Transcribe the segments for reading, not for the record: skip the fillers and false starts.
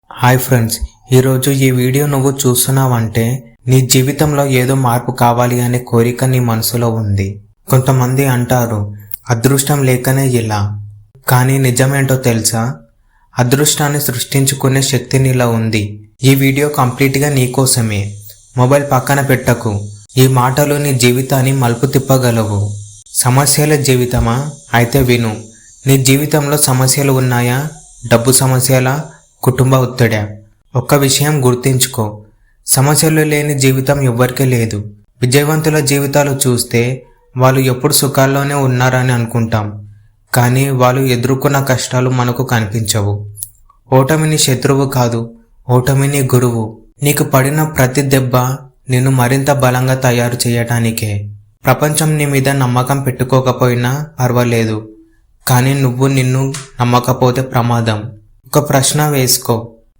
Hi friends, ఈరోజు ఈ video నువ్వు చూస్తున్నావంటే నీ జీవితంలో ఏదో మార్పు కావాలి అనే కోరిక నీ మనసులో ఉంది. కొంతమంది అంటారు అదృష్టం లేకనే ఇలా, కానీ నిజమేంటో తెలుసా? అదృష్టాన్ని సృష్టించుకునే శక్తి నీలో ఉంది. ఈ వీడియో కంప్లీట్గా నీకోసమే. మొబైల్ పక్కన పెట్టకు. ఈ మాటలు నీ జీవితాన్ని మలుపు తిప్పగలవు. సమస్యల జీవితమా? అయితే విను. నీ జీవితంలో సమస్యలు ఉన్నాయా? డబ్బు సమస్యలా? కుటుంబ ఒత్తిడా? ఒక్క విషయం గుర్తించుకో, సమస్యలు లేని జీవితం ఎవ్వరికీ లేదు. విజయవంతుల జీవితాలు చూస్తే వాళ్ళు ఎప్పుడు సుఖాల్లోనే ఉన్నారని అనుకుంటాం, కానీ వాళ్ళు ఎదుర్కొన్న కష్టాలు మనకు కనిపించవు. ఓటమిని శత్రువు కాదు, ఓటమిని గురువు. నీకు పడిన ప్రతి దెబ్బ నిన్ను మరింత బలంగా తయారు చేయటానికే. ప్రపంచం నీ మీద నమ్మకం పెట్టుకోకపోయినా పర్వాలేదు, కానీ నువ్వు నిన్ను నమ్మకపోతే ప్రమాదం. ఒక ప్రశ్న వేసుకో,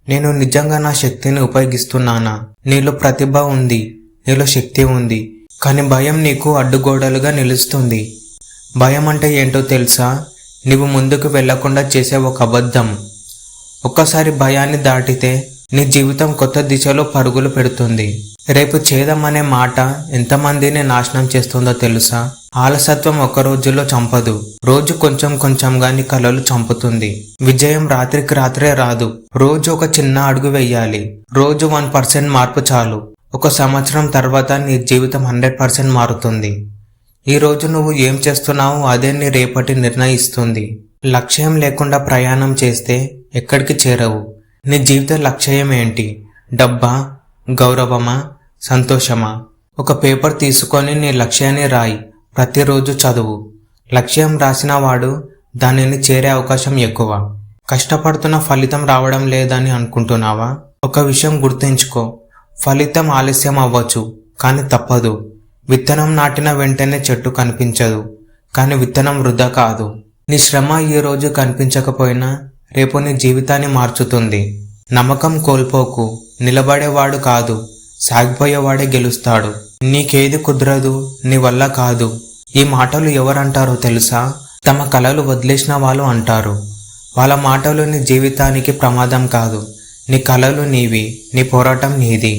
నేను నిజంగా నా శక్తిని ఉపయోగిస్తున్నానా? నీలో ప్రతిభ ఉంది, నీలో శక్తి ఉంది, కానీ భయం నీకు అడ్డుగోడలుగా నిలుస్తుంది. భయం అంటే ఏంటో తెలుసా? నీవు ముందుకు వెళ్లకుండా చేసే ఒక అబద్ధం. ఒక్కసారి భయాన్ని దాటితే నీ జీవితం కొత్త దిశలో పరుగులు పెడుతుంది. రేపు చేద్దాం అనే మాట ఎంతమందిని నాశనం చేస్తుందో తెలుసా? ఆలసత్వం ఒక్క రోజులో చంపదు, రోజు కొంచెం కొంచెంగా నీ కలలు చంపుతుంది. విజయం రాత్రికి రాత్రే రాదు, రోజు ఒక చిన్న అడుగు వెయ్యాలి. రోజు 1% మార్పు చాలు. ఒక సంవత్సరం తర్వాత నీ జీవితం 100% మారుతుంది. ఈ రోజు నువ్వు ఏం చేస్తున్నావో అదే నీ రేపటి నిర్ణయిస్తుంది. లక్ష్యం లేకుండా ప్రయాణం చేస్తే ఎక్కడికి చేరవు. నీ జీవిత లక్ష్యం ఏంటి? డబ్బా? గౌరవమా? సంతోషమా? ఒక పేపర్ తీసుకొని నీ లక్ష్యాన్ని రాయి. ప్రతిరోజు చదువు. లక్ష్యం రాసిన వాడు దానిని చేరే అవకాశం ఎక్కువ. కష్టపడుతున్న ఫలితం రావడం లేదని అనుకుంటున్నావా? ఒక విషయం గుర్తుంచుకో, ఫలితం ఆలస్యం అవ్వచ్చు, కానీ తప్పదు. విత్తనం నాటిన వెంటనే చెట్టు కనిపించదు, కానీ విత్తనం వృధా కాదు. నీ శ్రమ ఈ రోజు కనిపించకపోయినా రేపు నీ జీవితాన్ని మార్చుతుంది. నమ్మకం కోల్పోకు. నిలబడేవాడు కాదు, సాగిపోయేవాడే గెలుస్తాడు. నీకేది కుదరదు, నీ వల్ల కాదు. ఈ మాటలు ఎవరంటారో తెలుసా? తమ కలలు వదిలేసిన వాళ్ళు అంటారు. వాళ్ళ మాటలు నీ జీవితానికి ప్రమాదం కాదు. నీ కలలు నీవి, నీ పోరాటం నీది.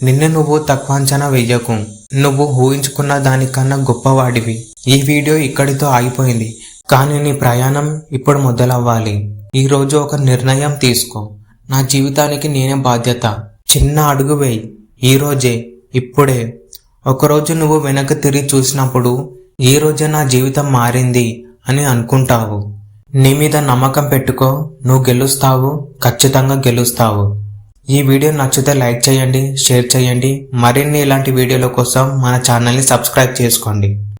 నిన్ను నువ్వు తక్కువ అంచనా వెయ్యకు. నువ్వు ఊహించుకున్న దానికన్నా గొప్పవాడివి. ఈ వీడియో ఇక్కడితో ఆగిపోయింది, కానీ నీ ప్రయాణం ఇప్పుడు మొదలవ్వాలి. ఈరోజు ఒక నిర్ణయం తీసుకో. నా జీవితానికి నేనే బాధ్యత. చిన్న అడుగు వేయి. ఈరోజే, ఇప్పుడే. ఒకరోజు నువ్వు వెనక్కి తిరిగి చూసినప్పుడు ఈ రోజే నా జీవితం మారింది అని అనుకుంటావు. నీ మీద నమ్మకం పెట్టుకో. నువ్వు గెలుస్తావు, ఖచ్చితంగా గెలుస్తావు. ఈ వీడియో నచ్చితే లైక్ చేయండి, షేర్ చేయండి. మరిన్ని ఇలాంటి వీడియోల కోసం మన ఛానల్ని సబ్స్క్రైబ్ చేసుకోండి.